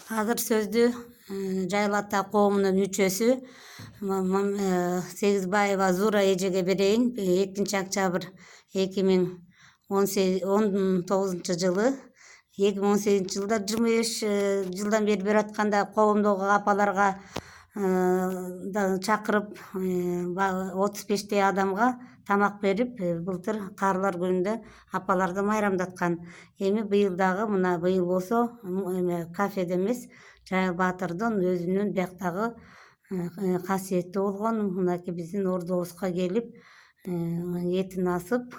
Азыр сөздү Жайыл ата коомунун мүчөсү Сегизбаева Зура эжеге берейин. 2 октябрь 2019 жылы 2018 жылда 25 жылдан бери берип атканда коомдогу апаларга чакырып 35 адамга тамак берип, былтыр каарылар күнүндө апаларды майрамдаткан. Эми быйыл дагы мына быйыл болсо кафеде эмес, Жайыл Баатырдын өзүнүн бияктагы касиеттүү болгон мынакей биздин ордобузга келип этин асып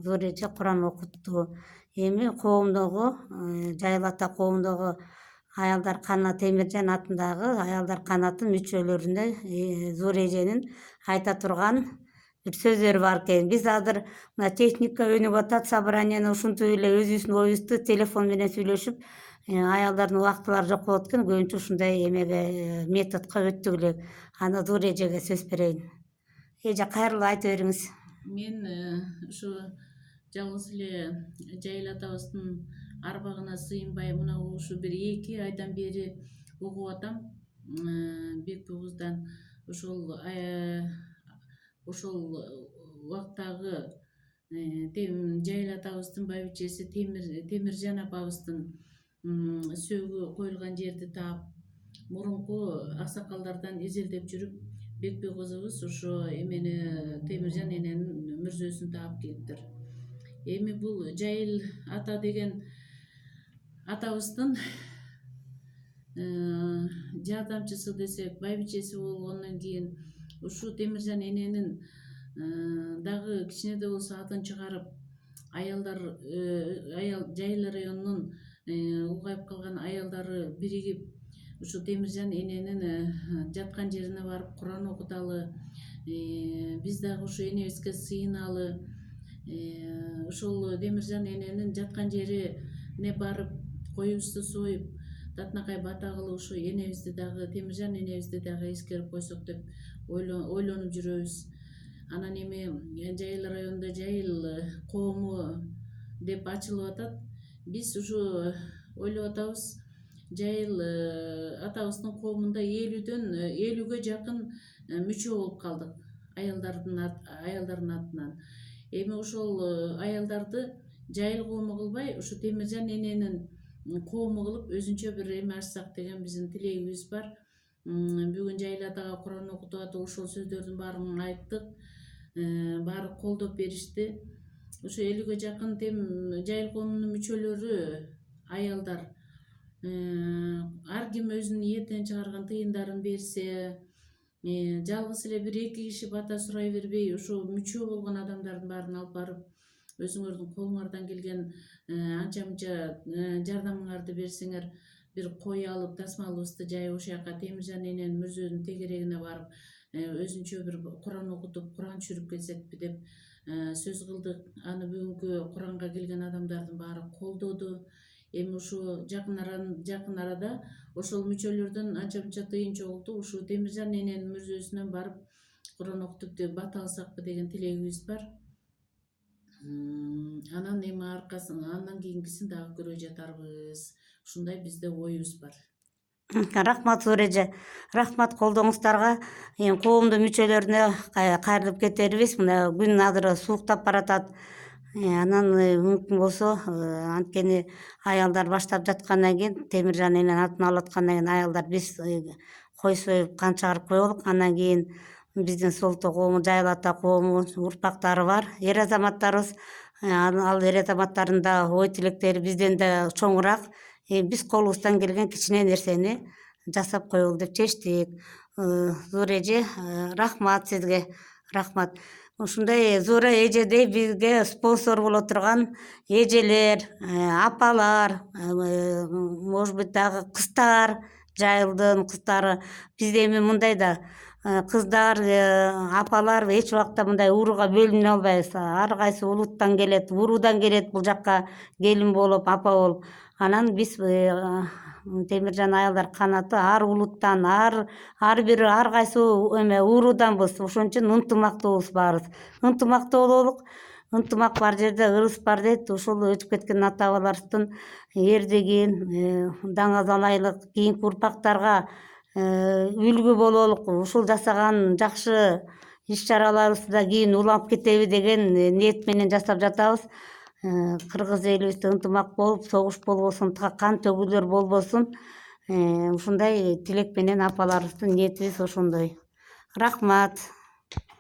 зор эже Куран окутту. Эми коомдогу Жайыл ата коомдогу аялдар канаты Темиржан атындагы аялдар канатынын мүчөлөрүнө зор эженин айта турган бир сөздөрү бар экен. Биз азыр мына техника өнүгүп атат, собранияны ушинтип эле өзүбүздүн оюбузду телефон менен сүйлөшүп аялдардын убактылары жок болот экен. Көбүнчө ушундай эмеге методко өттүк элек. Аны зор эжеге сөз берейин. Эже кайрылуу айтып бериңиз. Мен ушу жалгыз эле Жайыл атабыздын арбагына сыйынбай мына ушу бир 2 айдан бери угуп атам. Бекбугуздан ошол убактагы Жайыл атабыздын байбичеси Темиржан апабыздын сөөгү коюлган жерди таап, мурунку аксакалдардан изилдеп жүрүп, Бекбугузубуз ошо эмени Темиржан эненин мүрзөсүн таап келиптир. Эми бул Жайыл ата деген атабыздын жардамчысы десек, байбичеси болгондон кийин ушу Темиржан эненин дагы кичине да болсо атын чыгарып, Жайыл районунун улгайып калган аялдары биригип ушу Темиржан эненин жаткан жерине барып Куран окуталы, биз дагы ушу энебизге сыйыналы, ошол Темиржан эненин жаткан жерине барып коюбузду союп, татынакай бата кылып, ушу энебизди дагы Темиржан энебизди дагы эскерип койсок деп ойлонуп жүрөбүз. Анан эми Жайыл районунда Жайыл коому деп ачылып атат. Биз ушу ойлоп атабыз, Жайыл атабыздын коомунда 50-ге жакын мүчө болуп калдык аялдардын атынан. Эми ошол аялдарды Жайыл коому кылбай, ушу Темиржан эненин коому кылып өзүнчө бир эме ачсак деген биздин тилегибиз бар. Бүгүн Жайыл атага Куран окутуп атып, ошол сөздөрдүн баарын айттык, баары колдоп беришти. Ушу 50-ге жакын Жайыл коомунун мүчөлөрү аялдар ар ким өзүнүн ийетен чыгарган тыйындарын берсе, жалгыз эле 1-2 киши бата сурай бербей, ушу мүчө болгон адамдардын баарын алып барып, өзүңөрдүн колуңардан келген анча мынча жардамыңарды берсеңер, бир кой алып, тасмалыбызды жайып ошол жака Темиржан эненин мүрзөнүн тегерегине барып, өзүнчө бир Куран окутуп, Куран түшүрүп келсекпи деп сөз кылдык. Аны бүгүнкү Куранга келген адамдардын баары колдоду. Эми ушу жакын арада ошол мүчөлөрдөн анча мынча тыйын чогултуп, ушу Темиржан эненин мүрзөсүнөн барып Куран окутуп деп бата алсакпы деген тилегибиз бар. Анан эми андан кийинкисин дагы көрө жатарбыз. Ушундай бизде оюбуз бар. Рахмат зор эже. Рахмат колдооңуздарга. Коомдун мүчөлөрүнө кайрылып кетербиз. Мына күн азыр сууктап баратат. Анан мүмкүн болсо, анткени аялдар баштап жаткандан кийин, Темиржан эненин атын алып аткандан кийин аялдар биз кой союп кан чыгарып коелук. Андан кийин биздин Солто коому, Жайыл ата коому урпактары бар, эр азаматтарыбыз. Ал эр азаматтардын да ой тилектери бизден да чоңураак. Биз колубуздан келген кичине нерсени жасап коелу деп чечтик. Зор эже, рахмат сизге. Рахмат. Ушундай Зора эжедей бизге спонсор боло турган эжелер, апалар, может быть дагы кыздар, Жайылдын кыздары. Бизде эми мындай да кыздар, апалар эч убакта мындай урууга бөлүнө албайбыз. Ар кайсы улуттан келет, уруудан келет бул жакка келин болуп, апа болуп. Анан биз Темиржан аялдар канаты ар улуттан, ар кайсы урууданбыз. Ошон үчүн ынтымактуубуз баарыбыз. Ынтымактуу бололук. ынтымак бар жерде ырыс бар дейт. Ушул өтүп кеткен ата бабаларыбыздын эрдигин даңазалайлык кийинки урпактарга үлгү бололук, ушул жасаган жакшы иш чараларыбызды да кийин уланып кетеби деген ниет менен жасап жатабыз. Кыргыз элибизде ынтымак болуп, согуш болбосун, кан төгүүлөр болбосун. Ушундай тилек менен апаларыбыздын ниетибиз ошондой. Рахмат.